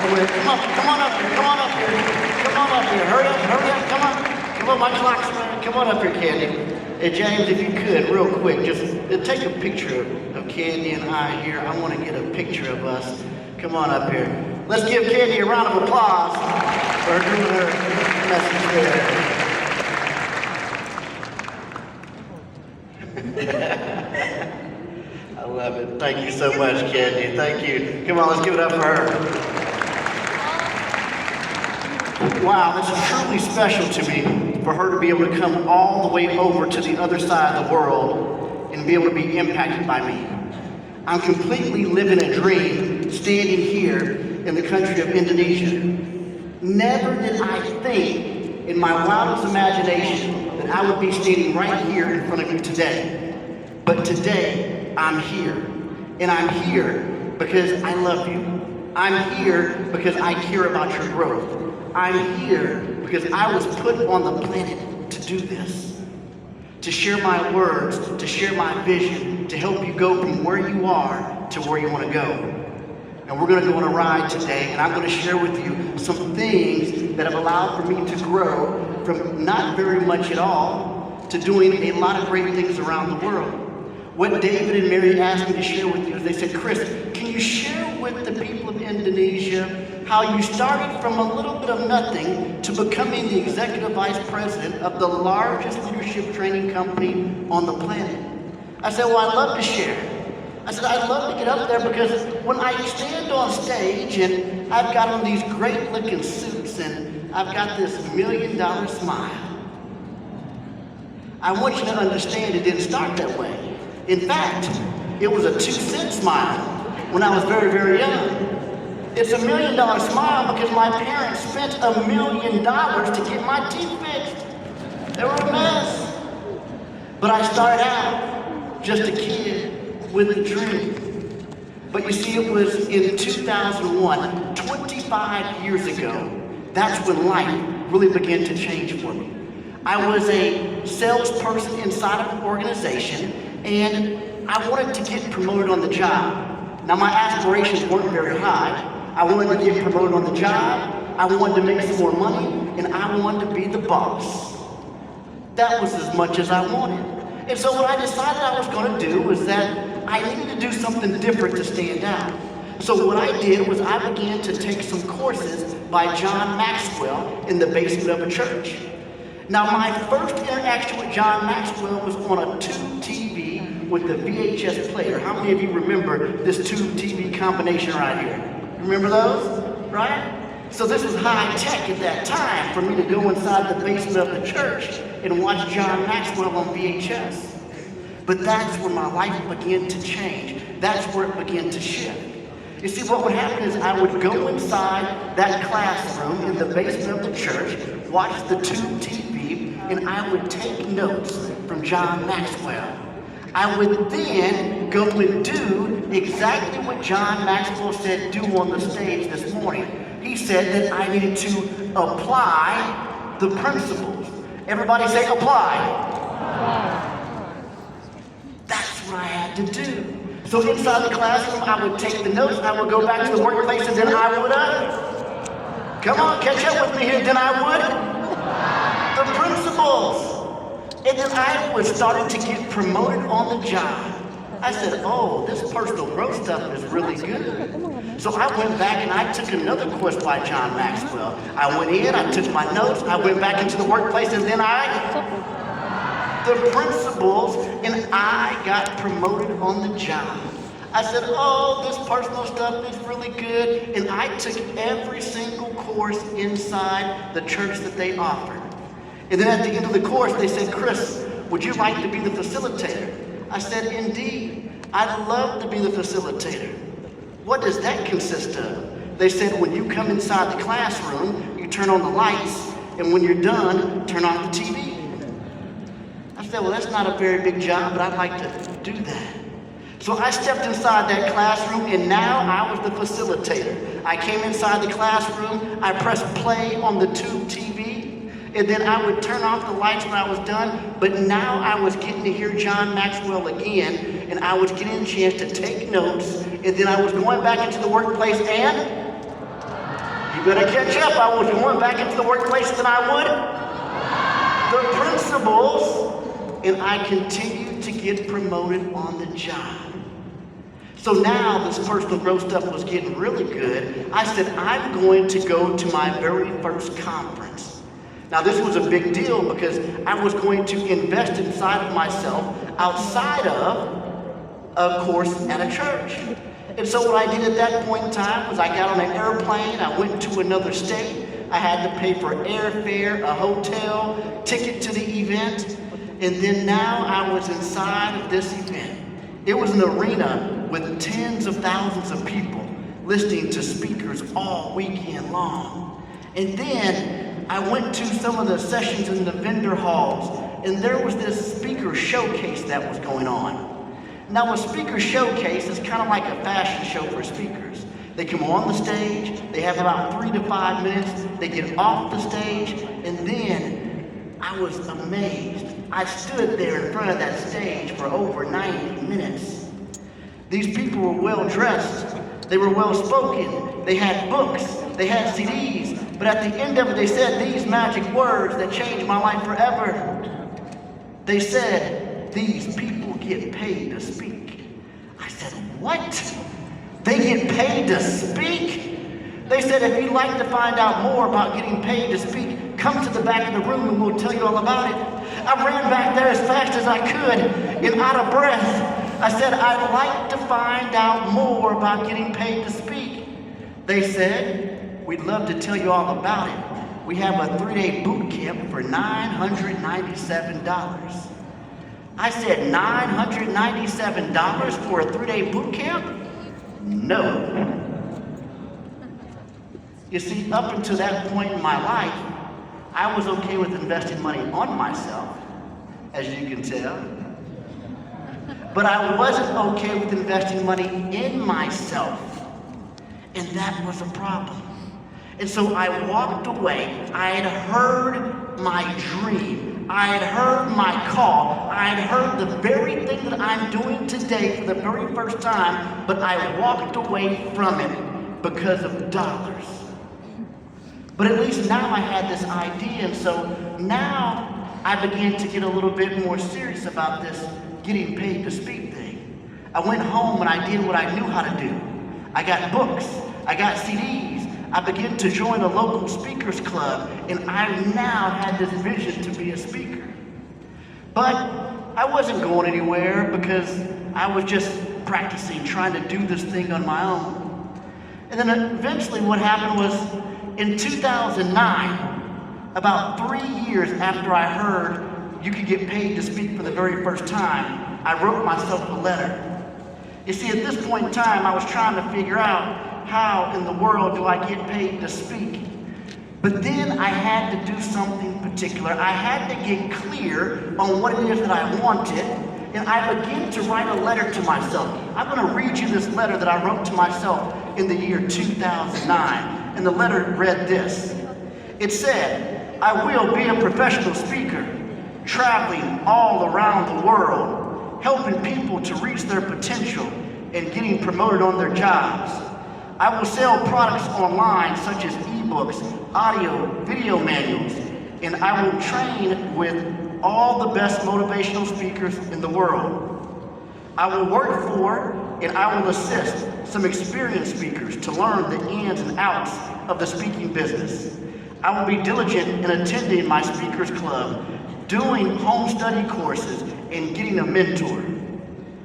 quick. Come on up here, come on up here. Come on up here, hurry up, come on. Come on, my clock's running. Come on up here, Candy. Hey, James, if you could, real quick, just take a picture of Candy and I here. I want to get a picture of us. Come on up here. Let's give Candy a round of applause for doing her message there. I love it. Thank you so much, Candy. Thank you. Come on, let's give it up for her. Wow, this is truly special to me for her to be able to come all the way over to the other side of the world and be able to be impacted by me. I'm completely living a dream standing here in the country of Indonesia. Never did I think in my wildest imagination that I would be standing right here in front of you today. But today, I'm here. And I'm here because I love you. I'm here because I care about your growth. I'm here because I was put on the planet to do this. To share my words, to share my vision, to help you go from where you are to where you want to go. And we're going to go on a ride today, and I'm going to share with you some things that have allowed for me to grow from not very much at all to doing a lot of great things around the world. What David and Mary asked me to share with you is they said, Chris, can you share with the people of Indonesia how you started from a little bit of nothing to becoming the executive vice president of the largest leadership training company on the planet? I said, well, I'd love to share. I said, I'd love to get up there because when I stand on stage and I've got on these great looking suits and I've got this $1 million smile, I want you to understand it didn't start that way. In fact, it was a 2-cent smile when I was very, very young. It's a $1 million smile because my parents spent $1 million to get my teeth fixed. They were a mess. But I started out just a kid with a dream. But you see, it was in 2001, 25 years ago, that's when life really began to change for me. I was a salesperson inside of an organization, and I wanted to get promoted on the job. Now, my aspirations weren't very high. I wanted to get promoted on the job, I wanted to make some more money, and I wanted to be the boss. That was as much as I wanted. And so what I decided I was going to do was that I needed to do something different to stand out. So what I did was I began to take some courses by John Maxwell in the basement of a church. Now, my first interaction with John Maxwell was on a tube TV with the VHS player. How many of you remember this tube TV combination right here? Remember those, right? So this was high tech at that time for me to go inside the basement of the church and watch John Maxwell on VHS. But that's where my life began to change. That's where it began to shift. You see, what would happen is I would go inside that classroom in the basement of the church, watch the tube TV, and I would take notes from John Maxwell. I would then go and do exactly what John Maxwell said do on the stage this morning. He said that I needed to apply the principles. Everybody say apply. That's what I had to do. So inside the classroom, I would take the notes, I would go back to the workplace, and then I would, come on, catch up with me here, then I would, the principles. And then I was starting to get promoted on the job. I said, oh, this personal growth stuff is really good. So I went back and I took another course by John Maxwell. I went in, I took my notes, I went back into the workplace, and then the principles, and I got promoted on the job. I said, oh, this personal stuff is really good. And I took every single course inside the church that they offered. And then at the end of the course, they said, Chris, would you like to be the facilitator? I said, indeed, I'd love to be the facilitator. What does that consist of? They said, when you come inside the classroom, you turn on the lights, and when you're done, turn off the TV. I said, well, that's not a very big job, but I'd like to do that. So I stepped inside that classroom, and now I was the facilitator. I came inside the classroom, I pressed play on the tube TV, and then I would turn off the lights when I was done, but now I was getting to hear John Maxwell again, and I was getting a chance to take notes, and then I was going back into the workplace and Gonna catch up. I was going back into the workplace than I would. The principals, and I continued to get promoted on the job. So now this personal growth stuff was getting really good. I said, I'm going to go to my very first conference. Now this was a big deal because I was going to invest inside of myself outside of course, at a church. And so what I did at that point in time was I got on an airplane, I went to another state, I had to pay for airfare, a hotel, ticket to the event, and then now I was inside of this event. It was an arena with tens of thousands of people listening to speakers all weekend long. And then I went to some of the sessions in the vendor halls, and there was this speaker showcase that was going on. Now a speaker showcase is kind of like a fashion show for speakers. They come on the stage, they have about 3 to 5 minutes, they get off the stage, and then I was amazed. I stood there in front of that stage for over 90 minutes. These people were well dressed, they were well spoken, they had books, they had CDs, but at the end of it they said these magic words that changed my life forever. They said, these people get paid to speak. I said, what? They get paid to speak? They said, if you'd like to find out more about getting paid to speak, come to the back of the room and we'll tell you all about it. I ran back there as fast as I could and out of breath. I said, I'd like to find out more about getting paid to speak. They said, we'd love to tell you all about it. We have a 3-day boot camp for $997. I said, $997 for a 3-day boot camp? No. You see, up until that point in my life, I was okay with investing money on myself, as you can tell. But I wasn't okay with investing money in myself. And that was a problem. And so I walked away. I had heard my dream. I had heard my call. I had heard the very thing that I'm doing today for the very first time, but I walked away from it because of dollars. But at least now I had this idea, and so now I began to get a little bit more serious about this getting paid to speak thing. I went home and I did what I knew how to do. I got books, I got CDs, I began to join a local speakers club, and I now had this vision to be a speaker. But I wasn't going anywhere because I was just practicing, trying to do this thing on my own. And then eventually what happened was in 2009, about 3 years after I heard you could get paid to speak for the very first time, I wrote myself a letter. You see, at this point in time, I was trying to figure out how in the world do I get paid to speak? But then I had to do something particular. I had to get clear on what it is that I wanted, and I began to write a letter to myself. I'm going to read you this letter that I wrote to myself in the year 2009, and the letter read this. It said, I will be a professional speaker, traveling all around the world, helping people to reach their potential and getting promoted on their jobs. I will sell products online such as ebooks, audio, video manuals, and I will train with all the best motivational speakers in the world. I will work for and I will assist some experienced speakers to learn the ins and outs of the speaking business. I will be diligent in attending my speakers club, doing home study courses, and getting a mentor.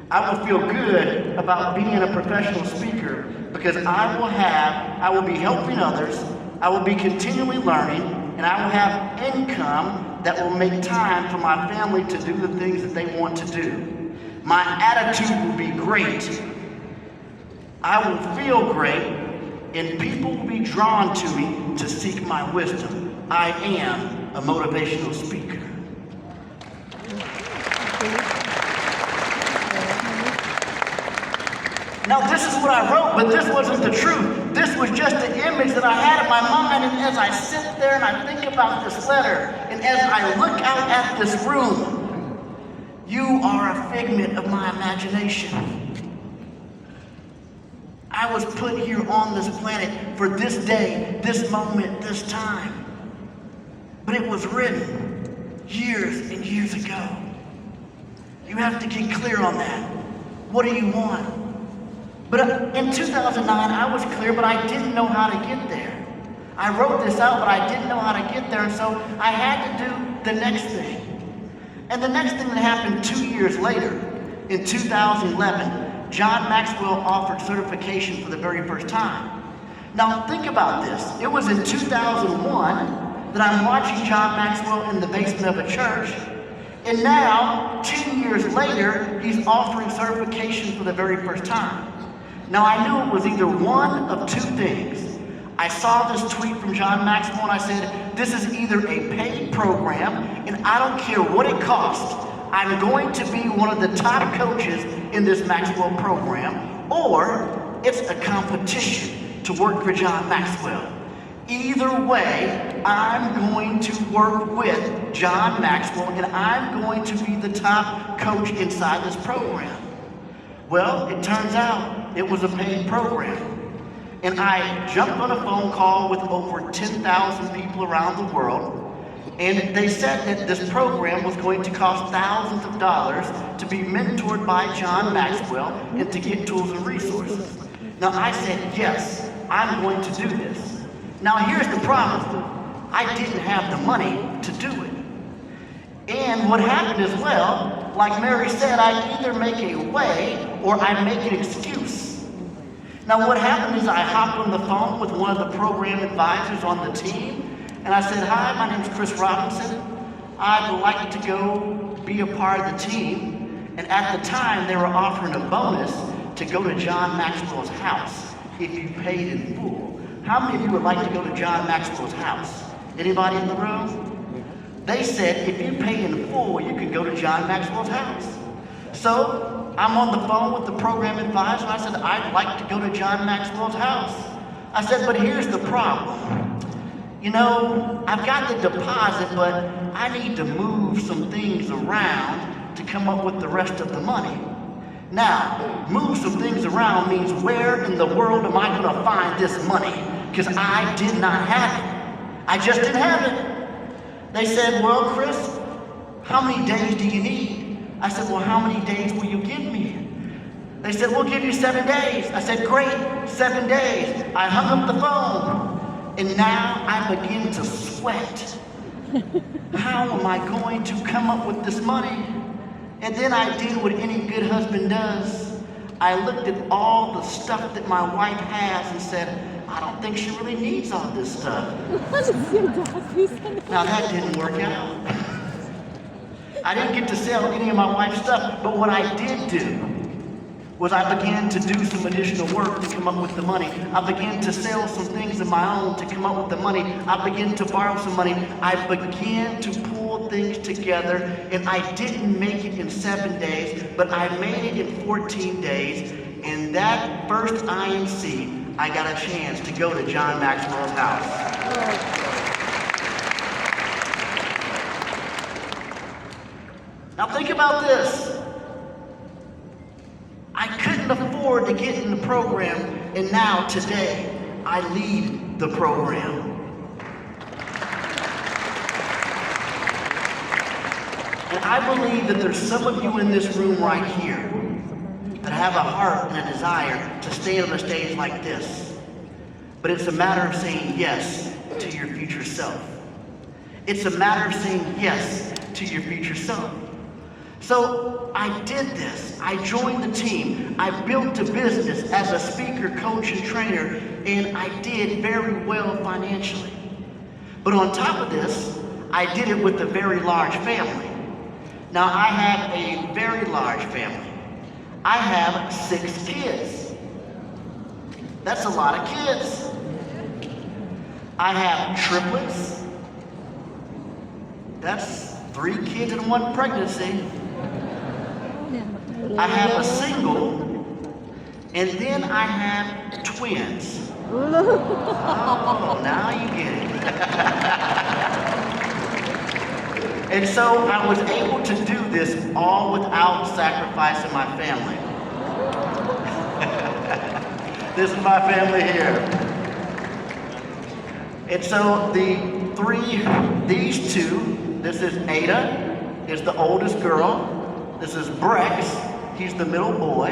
I will feel good about being a professional speaker because I will be helping others, I will be continually learning, and I will have income that will make time for my family to do the things that they want to do. My attitude will be great. I will feel great, and people will be drawn to me to seek my wisdom. I am a motivational speaker. Now this is what I wrote, but this wasn't the truth. This was just the image that I had in my mind, and as I sit there and I think about this letter, and as I look out at this room, you are a figment of my imagination. I was put here on this planet for this day, this moment, this time. But it was written years and years ago. You have to get clear on that. What do you want? But in 2009, I was clear, but I didn't know how to get there. I wrote this out, but I didn't know how to get there, and so I had to do the next thing. And the next thing that happened 2 years later, in 2011, John Maxwell offered certification for the very first time. Now think about this. It was in 2001 that I'm watching John Maxwell in the basement of a church, and now, 2 years later, he's offering certification for the very first time. Now I knew it was either one of two things. I saw this tweet from John Maxwell and I said, this is either a paid program and I don't care what it costs. I'm going to be one of the top coaches in this Maxwell program, or it's a competition to work for John Maxwell. Either way, I'm going to work with John Maxwell and I'm going to be the top coach inside this program. Well, it turns out it was a paid program. And I jumped on a phone call with over 10,000 people around the world, and they said that this program was going to cost thousands of dollars to be mentored by John Maxwell and to get tools and resources. Now I said, yes, I'm going to do this. Now here's the problem. I didn't have the money to do it. And what happened as well, like Mary said, I either make a way or I make an excuse. Now what happened is I hopped on the phone with one of the program advisors on the team, and I said, hi, my name's Chris Robinson. I'd like to go be a part of the team. And at the time, they were offering a bonus to go to John Maxwell's house if you paid in full. How many of you would like to go to John Maxwell's house? Anybody in the room? They said, if you pay in full, you can go to John Maxwell's house. So I'm on the phone with the program advisor. I said, I'd like to go to John Maxwell's house. I said, but here's the problem. You know, I've got the deposit, but I need to move some things around to come up with the rest of the money. Now, move some things around means where in the world am I going to find this money? Because I did not have it. I just didn't have it. They said, well, Chris, how many days do you need? I said, well, how many days will you give me? They said, we'll give you 7 days. I said, great, 7 days. I hung up the phone, and now I begin to sweat. How am I going to come up with this money? And then I did what any good husband does. I looked at all the stuff that my wife has and said, I don't think she really needs all this stuff. Now that didn't work out. I didn't get to sell any of my wife's stuff, but what I did do was I began to do some additional work to come up with the money. I began to sell some things of my own to come up with the money. I began to borrow some money. I began to pull things together, and I didn't make it in 7 days, but I made it in 14 days. And that first IMC, I got a chance to go to John Maxwell's house. Now think about this. I couldn't afford to get in the program, and now today I lead the program. And I believe that there's some of you in this room right here that have a heart and a desire to stand on a stage like this. But it's a matter of saying yes to your future self. It's a matter of saying yes to your future self. So I did this. I joined the team. I built a business as a speaker, coach, and trainer, and I did very well financially. But on top of this, I did it with a very large family. Now I have a very large family. I have 6 kids. That's a lot of kids. I have triplets. That's 3 kids in 1 pregnancy. I have a single, and then I have twins. Oh, now you get it. And so I was able to do this all without sacrificing my family. This is my family here. And so these two, this is Ada, is the oldest girl. This is Brex, he's the middle boy.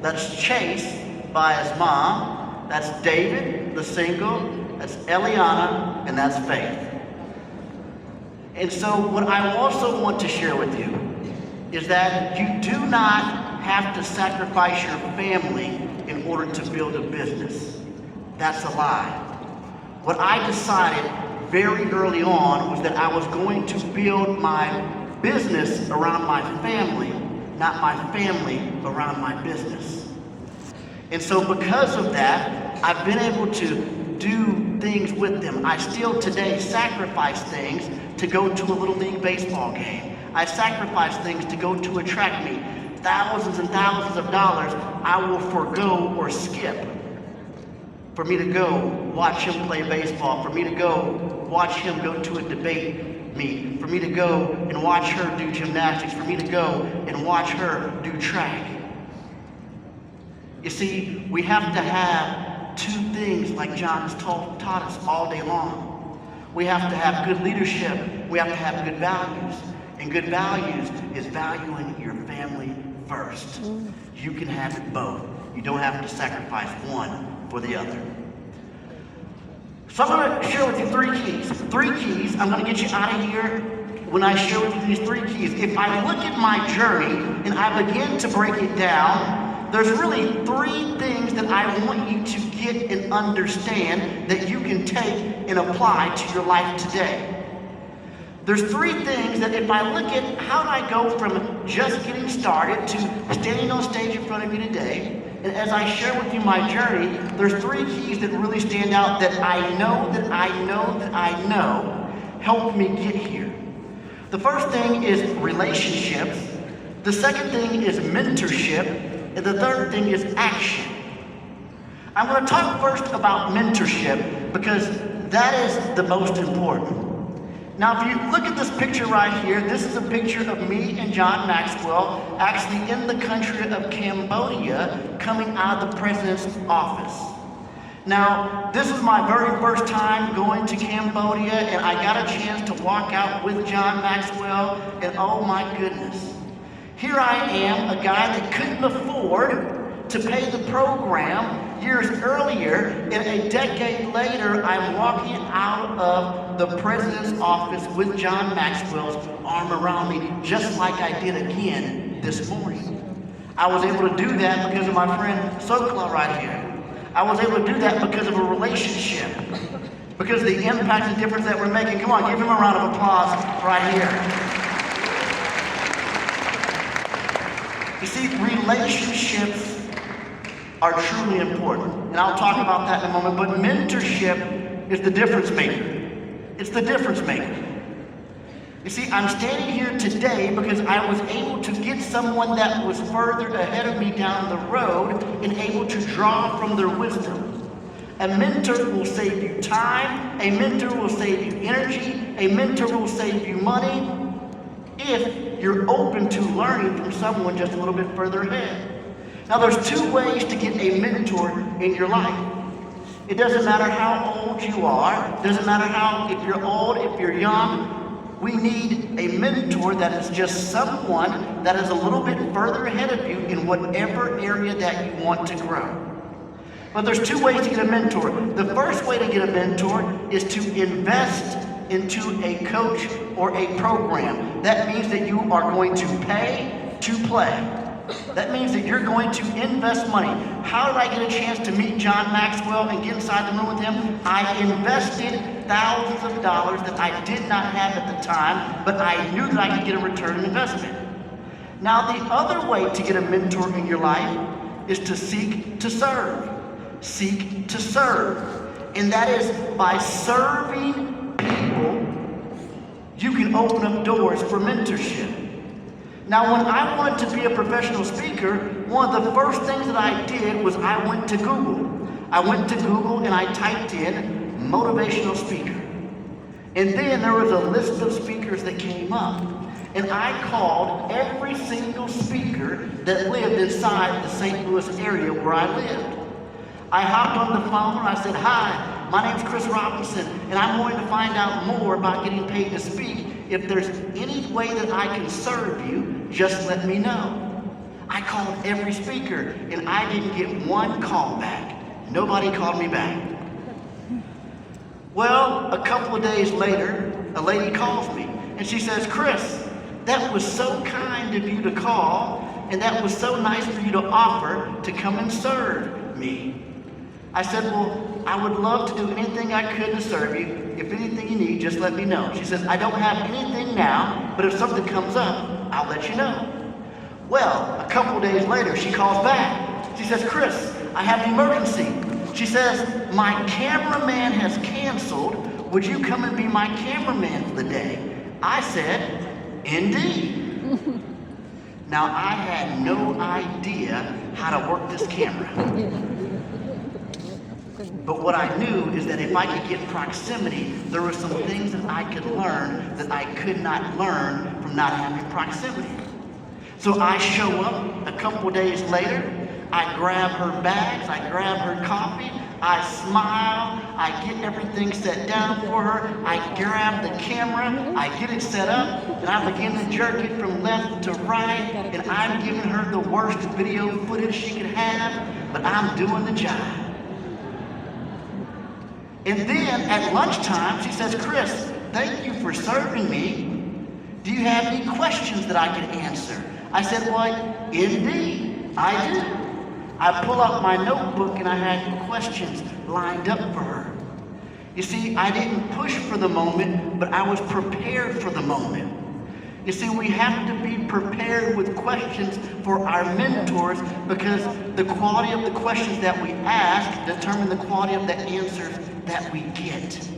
That's Chase by his mom. That's David, the single. That's Eliana, and that's Faith. And so what I also want to share with you is that you do not have to sacrifice your family in order to build a business. That's a lie. What I decided very early on was that I was going to build my business around my family, not my family around my business. And so because of that, I've been able to do things with them. I still today sacrifice things to go to a Little League baseball game. I sacrifice things to go to a track meet. Thousands and thousands of dollars I will forego or skip for me to go watch him play baseball, for me to go watch him go to a debate meet, for me to go and watch her do gymnastics, for me to go and watch her do track. You see, we have to have two things like John has taught us all day long. We have to have good leadership. We have to have good values. And good values is valuing your family first. You can have it both. You don't have to sacrifice one for the other. So I'm going to share with you three keys. Three keys. I'm going to get you out of here when I share with you these three keys. If I look at my journey and I begin to break it down, there's really three things that I want you to get and understand that you can take and apply to your life today. There's three things that if I look at how do I go from just getting started to standing on stage in front of you today, and as I share with you my journey, there's three keys that really stand out that I know helped me get here. The first thing is relationships. The second thing is mentorship. And the third thing is action. I'm going to talk first about mentorship because that is the most important. Now, if you look at this picture right here, this is a picture of me and John Maxwell actually in the country of Cambodia coming out of the president's office. Now, this is my very first time going to Cambodia, and I got a chance to walk out with John Maxwell, and oh my goodness. Here I am, a guy that couldn't afford to pay the program years earlier, and a decade later, I'm walking out of the president's office with John Maxwell's arm around me, just like I did again this morning. I was able to do that because of my friend Sokla right here. I was able to do that because of a relationship, because of the impact and difference that we're making. Come on, give him a round of applause right here. You see, relationships are truly important, and I'll talk about that in a moment, but mentorship is the difference maker. It's the difference maker. You see, I'm standing here today because I was able to get someone that was further ahead of me down the road and able to draw from their wisdom. A mentor will save you time, a mentor will save you energy, a mentor will save you money, if you're open to learning from someone just a little bit further ahead. Now, there's two ways to get a mentor in your life. It doesn't matter how old you are. It doesn't matter if you're old, if you're young. We need a mentor that is just someone that is a little bit further ahead of you in whatever area that you want to grow. But there's two ways to get a mentor. The first way to get a mentor is to invest into a coach or a program. That means that you are going to pay to play. That means that you're going to invest money. How did I get a chance to meet John Maxwell and get inside the room with him? I invested thousands of dollars that I did not have at the time, but I knew that I could get a return on investment. Now, the other way to get a mentor in your life is to seek to serve. Seek to serve. And that is by serving people, you can open up doors for mentorship. Now, when I wanted to be a professional speaker, one of the first things that I did was I went to Google. I went to Google and I typed in motivational speaker. And then there was a list of speakers that came up. And I called every single speaker that lived inside the St. Louis area where I lived. I hopped on the phone and I said, "Hi, my name's Chris Robinson, and I'm going to find out more about getting paid to speak. If there's any way that I can serve you, just let me know." I called every speaker, and I didn't get one call back. Nobody called me back. Well, a couple of days later, a lady calls me, and she says, "Chris, that was so kind of you to call, and that was so nice for you to offer to come and serve me." I said, "Well, I would love to do anything I could to serve you. If anything you need, just let me know." She says, "I don't have anything now, but if something comes up, I'll let you know." Well, a couple days later, she calls back. She says, "Chris, I have an emergency." She says, "My cameraman has canceled. Would you come and be my cameraman for the day?" I said, "Indeed." Now, I had no idea how to work this camera. But what I knew is that if I could get proximity, there were some things that I could learn that I could not learn from not having proximity. So I show up a couple days later, I grab her bags, I grab her coffee, I smile, I get everything set down for her, I grab the camera, I get it set up, and I begin to jerk it from left to right, and I'm giving her the worst video footage she could have, but I'm doing the job. And then at lunchtime, she says, "Chris, thank you for serving me. Do you have any questions that I can answer?" I said, "Well, indeed, I do." I pull out my notebook and I had questions lined up for her. You see, I didn't push for the moment, but I was prepared for the moment. You see, we have to be prepared with questions for our mentors because the quality of the questions that we ask determine the quality of the answers that we get.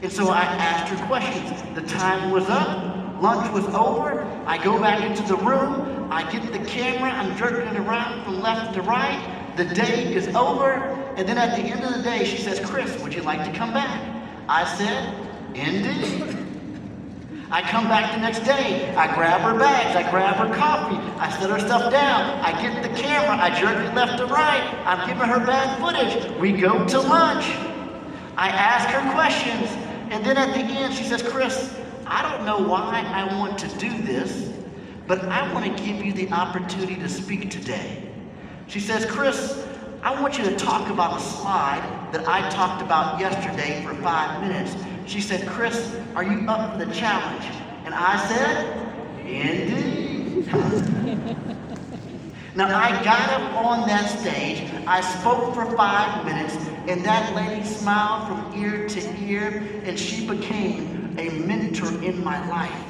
And so I asked her questions. The time was up. Lunch was over. I go back into the room. I get the camera. I'm jerking it around from left to right. The day is over. And then at the end of the day, she says, "Chris, would you like to come back?" I said, "Indeed." I come back the next day. I grab her bags. I grab her coffee. I set her stuff down. I get the camera. I jerk it left to right. I'm giving her bad footage. We go to lunch. I ask her questions. And then at the end, she says, "Chris, I don't know why I want to do this, but I want to give you the opportunity to speak today." She says, "Chris, I want you to talk about a slide that I talked about yesterday for 5 minutes." She said, "Chris, are you up for the challenge?" And I said, "Indeed." Now, I got up on that stage, I spoke for 5 minutes, and that lady smiled from ear to ear, and she became a mentor in my life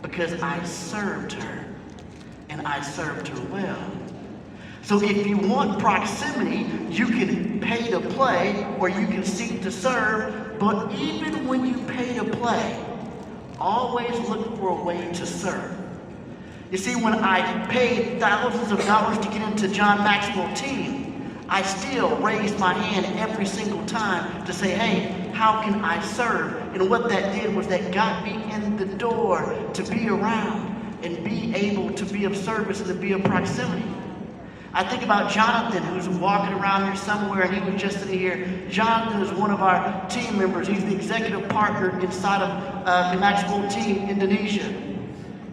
because I served her, and I served her well. So if you want proximity, you can pay to play or you can seek to serve, but even when you pay to play, always look for a way to serve. You see, when I paid thousands of dollars to get into John Maxwell's team, I still raised my hand every single time to say, "Hey, how can I serve?" And what that did was that got me in the door to be around and be able to be of service and to be of proximity. I think about Jonathan, who's walking around here somewhere, and he was just sitting here. Jonathan is one of our team members. He's the executive partner inside of the Maxwell team, Indonesia.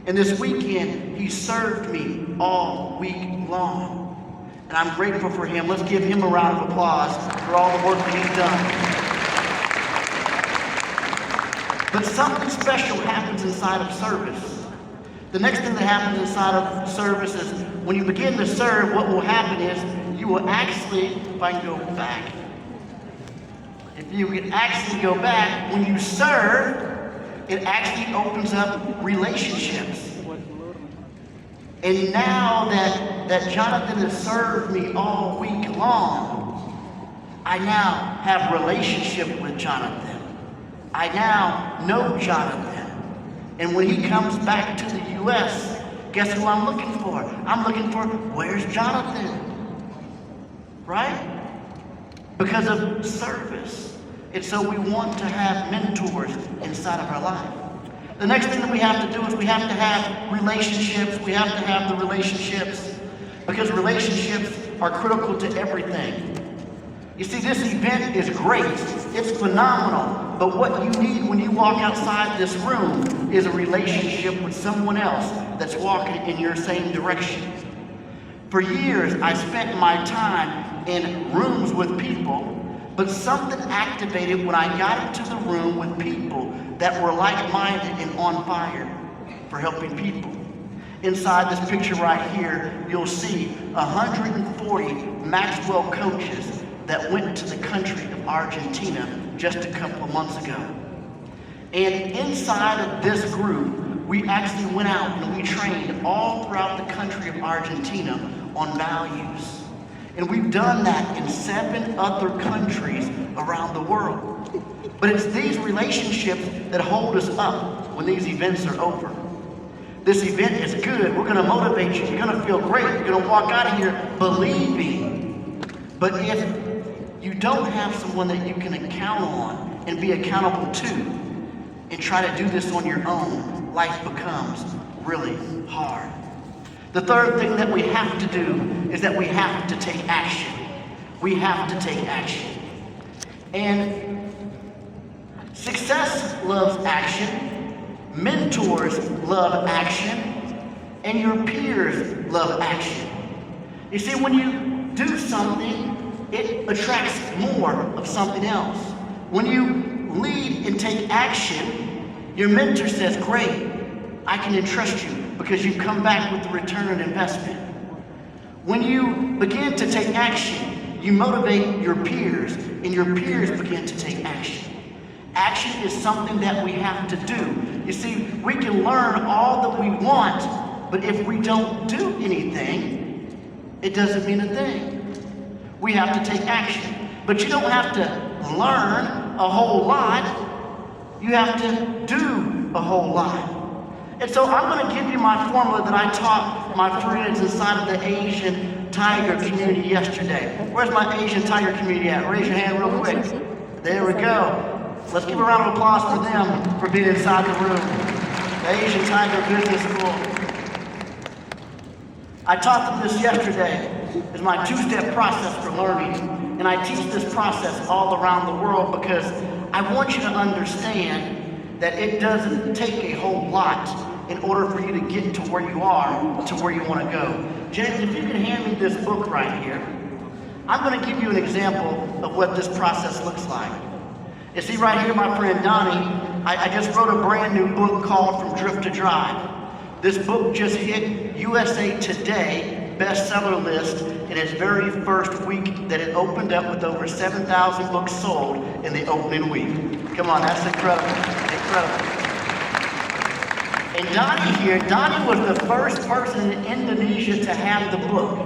And this weekend, he served me all week long. And I'm grateful for him. Let's give him a round of applause for all the work that he's done. But something special happens inside of service. The next thing that happens inside of service is when you begin to serve, what will happen is you will actually, if I can go back, if you can actually go back, when you serve, it actually opens up relationships. And now that Jonathan has served me all week long, I now have a relationship with Jonathan. I now know Jonathan. And when he comes back to the U.S., guess who I'm looking for? I'm looking for, where's Jonathan? Right? Because of service. And so we want to have mentors inside of our life. The next thing that we have to do is we have to have relationships. We have to have the relationships because relationships are critical to everything. You see, this event is great. It's phenomenal. But what you need when you walk outside this room is a relationship with someone else that's walking in your same direction. For years, I spent my time in rooms with people, but something activated when I got into the room with people that were like-minded and on fire for helping people. Inside this picture right here, you'll see 140 Maxwell coaches that went to the country of Argentina just a couple of months ago. And inside of this group, we actually went out and we trained all throughout the country of Argentina on values. And we've done that in 7 other countries around the world. But it's these relationships that hold us up when these events are over. This event is good. We're going to motivate you. You're going to feel great. You're going to walk out of here believing. But if you don't have someone that you can count on and be accountable to and try to do this on your own, life becomes really hard. The third thing that we have to do is that we have to take action. We have to take action. And success loves action, mentors love action, and your peers love action. You see, when you do something, it attracts more of something else. When you lead and take action, your mentor says, great, I can entrust you because you come back with the return on investment. When you begin to take action, you motivate your peers, and your peers begin to take action. Action is something that we have to do. You see, we can learn all that we want, but if we don't do anything, it doesn't mean a thing. We have to take action. But you don't have to learn a whole lot. You have to do a whole lot. And so I'm going to give you my formula that I taught my friends inside of the Asian Tiger community yesterday. Where's my Asian Tiger community at? Raise your hand real quick. There we go. Let's give a round of applause for them for being inside the room. The Asian Tiger Business School. I taught them this yesterday. It's my 2-step process for learning. And I teach this process all around the world because I want you to understand that it doesn't take a whole lot in order for you to get to where you are, to where you want to go. James, if you can hand me this book right here, I'm going to give you an example of what this process looks like. You see right here, my friend Donnie, I just wrote a brand new book called From Drift to Drive. This book just hit USA Today bestseller list in its very first week that it opened up with over 7,000 books sold in the opening week. Come on, that's incredible, incredible. And Donnie was the first person in Indonesia to have the book.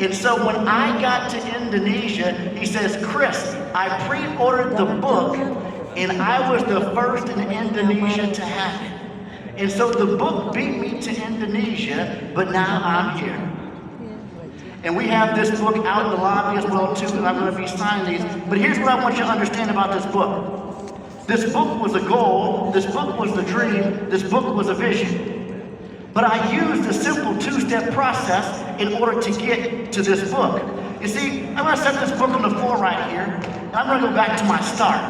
And so when I got to Indonesia, he says, Chris, I pre-ordered the book and I was the first in Indonesia to have it. And so the book beat me to Indonesia, but now I'm here. And we have this book out in the lobby as well too, and I'm going to be signing these. But here's what I want you to understand about this book. This book was a goal, this book was the dream, this book was a vision. But I used a simple 2-step process in order to get to this book. You see, I'm going to set this book on the floor right here, and I'm going to go back to my start.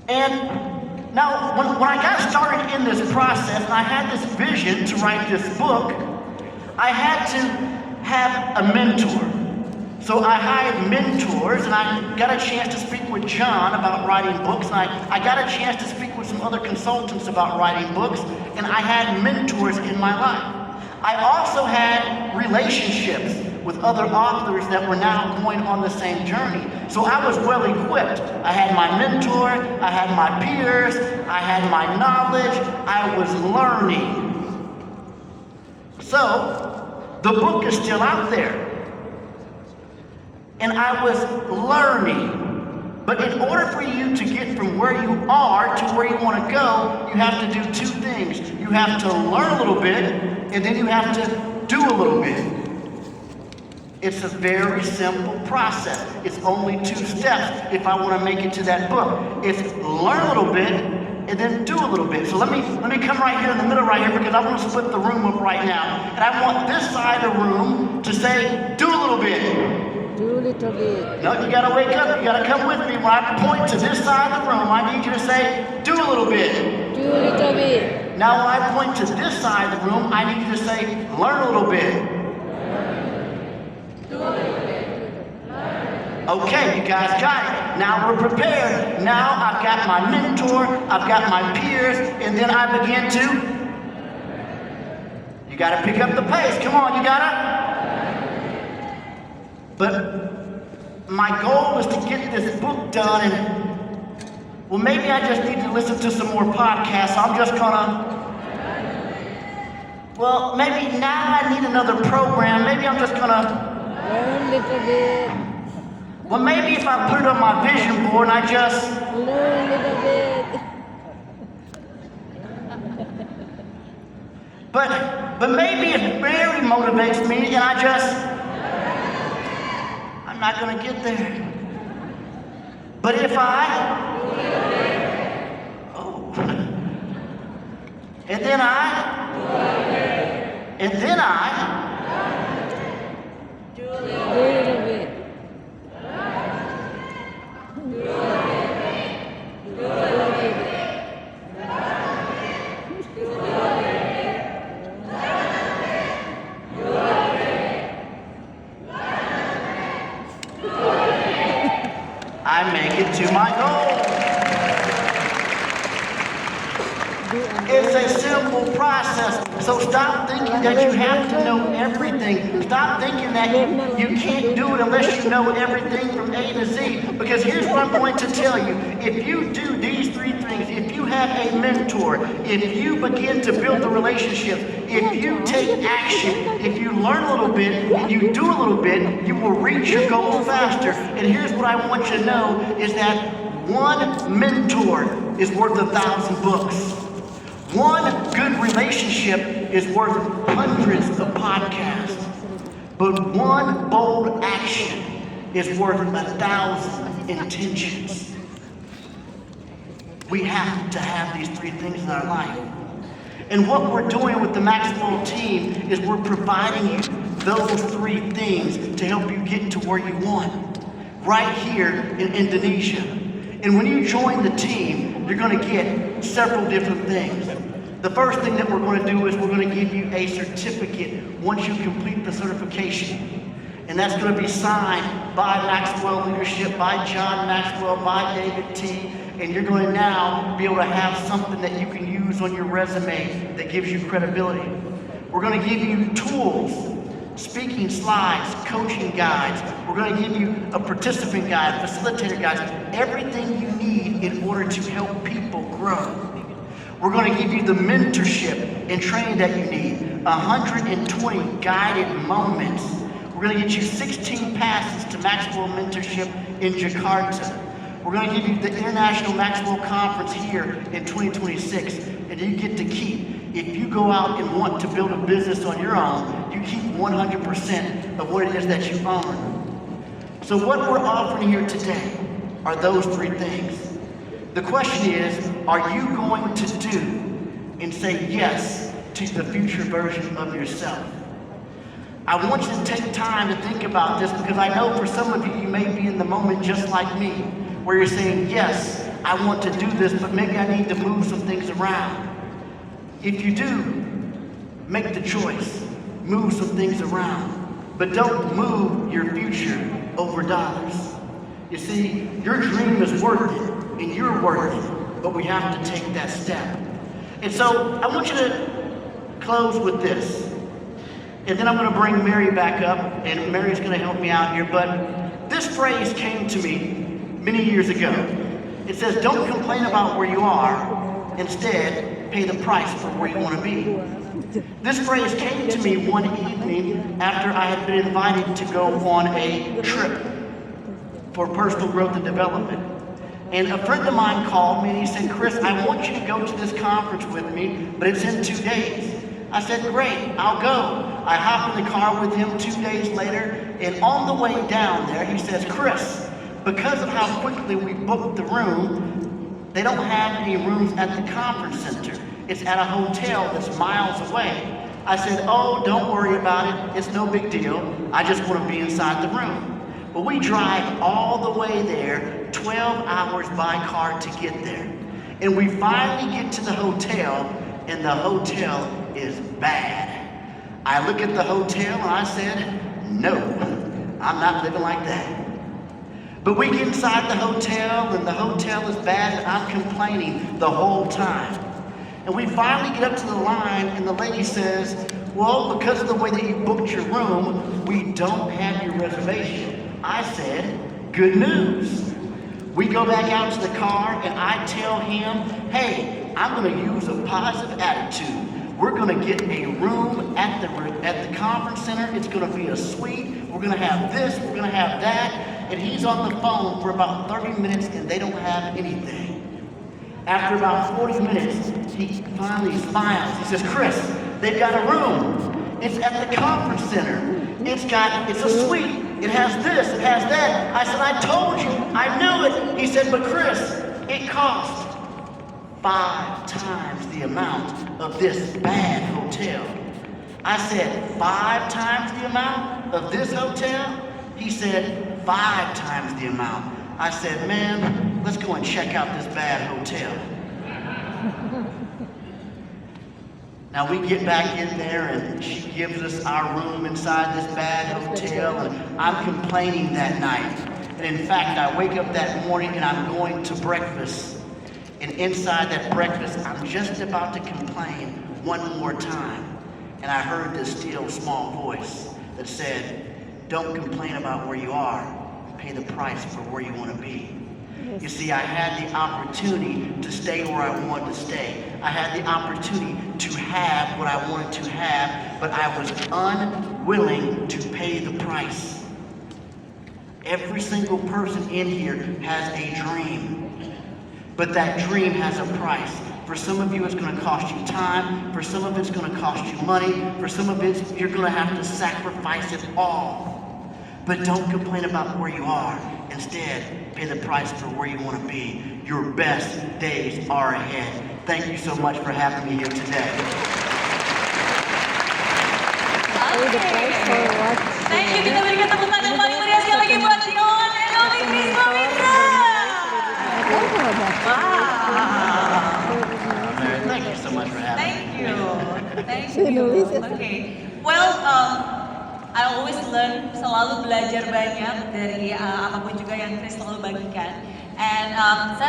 And now, when I got started in this process, and I had this vision to write this book, I had to have a mentor. So I hired mentors, and I got a chance to speak with John about writing books, and I got a chance to speak with some other consultants about writing books, and I had mentors in my life. I also had relationships with other authors that were now going on the same journey. So I was well equipped. I had my mentor, I had my peers, I had my knowledge, I was learning. So the book is still out there. And I was learning. But in order for you to get from where you are to where you want to go, you have to do 2 things. You have to learn a little bit, and then you have to do a little bit. It's a very simple process. It's only 2 steps if I want to make it to that book. It's learn a little bit, and then do a little bit. So let me come right here in the middle right here, because I want to split the room up right now. And I want this side of the room to say, do a little bit. Do a little bit. No, you gotta wake up. You gotta come with me. When I point to this side of the room, I need you to say, do a little bit. Do a little bit. Now when I point to this side of the room, I need you to say, learn a little bit. Do a little bit. Okay, you guys got it. Now we're prepared. Now I've got my mentor, I've got my peers, and then I begin to. You gotta pick up the pace. Come on, you gotta. But my goal is to get this book done, and well, maybe I just need to listen to some more podcasts. I'm just gonna. Well, maybe now I need another program. Maybe I'm just gonna. Learn a little bit. Well, maybe if I put it on my vision board and I just. Learn a little bit. But maybe if Mary motivates me and I just. I'm not gonna get there. But if I. Oh. And then I. And then I. Do a little bit. I make it to my goal. It's a simple process. So stop thinking that you have to know everything. Stop thinking that you can't do it unless you know everything from A to Z. Because here's what I'm going to tell you. If you do these three things, if you have a mentor, if you begin to build a relationship, if you take action, if you learn a little bit, and you do a little bit, you will reach your goal faster. And here's what I want you to know is that one mentor is worth 1,000 books. One good relationship is worth hundreds of podcasts. But one bold action is worth 1,000 intentions. We have to have these three things in our life. And what we're doing with the Maxwell team is we're providing you those three things to help you get to where you want, right here in Indonesia. And when you join the team, you're going to get several different things. The first thing that we're going to do is we're going to give you a certificate once you complete the certification. And that's going to be signed by Maxwell Leadership, by John Maxwell, by David T. And you're going to now be able to have something that you can use on your resume that gives you credibility. We're going to give you tools, speaking slides, coaching guides. We're going to give you a participant guide, facilitator guides, everything you need in order to help people grow. We're going to give you the mentorship and training that you need, 120 guided moments. We're going to get you 16 passes to Maxwell Mentorship in Jakarta. We're going to give you the International Maxwell Conference here in 2026, and you get to keep. If you go out and want to build a business on your own, you keep 100% of what it is that you own. So what we're offering here today are those three things. The question is, are you going to do and say yes to the future version of yourself? I want you to take time to think about this because I know for some of you, you may be in the moment just like me, where you're saying, yes, I want to do this, but maybe I need to move some things around. If you do, make the choice, move some things around, but don't move your future over dollars. You see, your dream is worth it, and you're worth it, but we have to take that step. And so I want you to close with this. And then I'm going to bring Mary back up, and Mary's going to help me out here. But this phrase came to me many years ago. It says, don't complain about where you are. Instead, pay the price for where you want to be. This phrase came to me one evening after I had been invited to go on a trip for personal growth and development. And a friend of mine called me and he said, Chris, I want you to go to this conference with me, but it's in 2 days. I said, great, I'll go. I hopped in the car with him 2 days later, and on the way down there, he says, Chris, because of how quickly we booked the room, they don't have any rooms at the conference center. It's at a hotel that's miles away. I said, oh, don't worry about it. It's no big deal. I just want to be inside the room. Well, we drive all the way there, 12 hours by car to get there. And we finally get to the hotel, and the hotel is bad. I look at the hotel and I said, no, I'm not living like that. But we get inside the hotel, and the hotel is bad, and I'm complaining the whole time. And we finally get up to the line, and the lady says, well, because of the way that you booked your room, we don't have your reservation. I said, good news. We go back out to the car, and I tell him, hey, I'm going to use a positive attitude. We're going to get a room at the conference center. It's going to be a suite. We're going to have this. We're going to have that. And he's on the phone for about 30 minutes, and they don't have anything. After about 40 minutes, he finally smiles. He says, Chris, they've got a room. It's at the conference center. It's a suite. It has this, it has that. I said, I told you, I knew it. He said, but Chris, it costs 5 times the amount of this bad hotel. I said, 5 times the amount of this hotel? He said, 5 times the amount. I said, man, let's go and check out this bad hotel. Now we get back in there, and she gives us our room inside this bad hotel, and I'm complaining that night. And in fact, I wake up that morning and I'm going to breakfast. And inside that breakfast, I'm just about to complain one more time. And I heard this still small voice that said, don't complain about where you are. Pay the price for where you want to be. You see, I had the opportunity to stay where I wanted to stay. I had the opportunity to have what I wanted to have, but I was unwilling to pay the price. Every single person in here has a dream, but that dream has a price. For some of you, it's going to cost you time. For some of it's going to cost you money. For some of it, you're going to have to sacrifice it all. But don't complain about where you are. Instead, pay the price for where you want to be. Your best days are ahead. Thank you so much for having me here today. Pay the price for what? Thank you. Kita berikan tepuk tangan paling meriah sekali lagi buat John and Oli Krisma Mitra. Wow. Thank you so much for having me. Thank you. Thank you. Okay. Well, I always learn, selalu belajar banyak dari apapun juga yang Chris selalu bagikan. And saya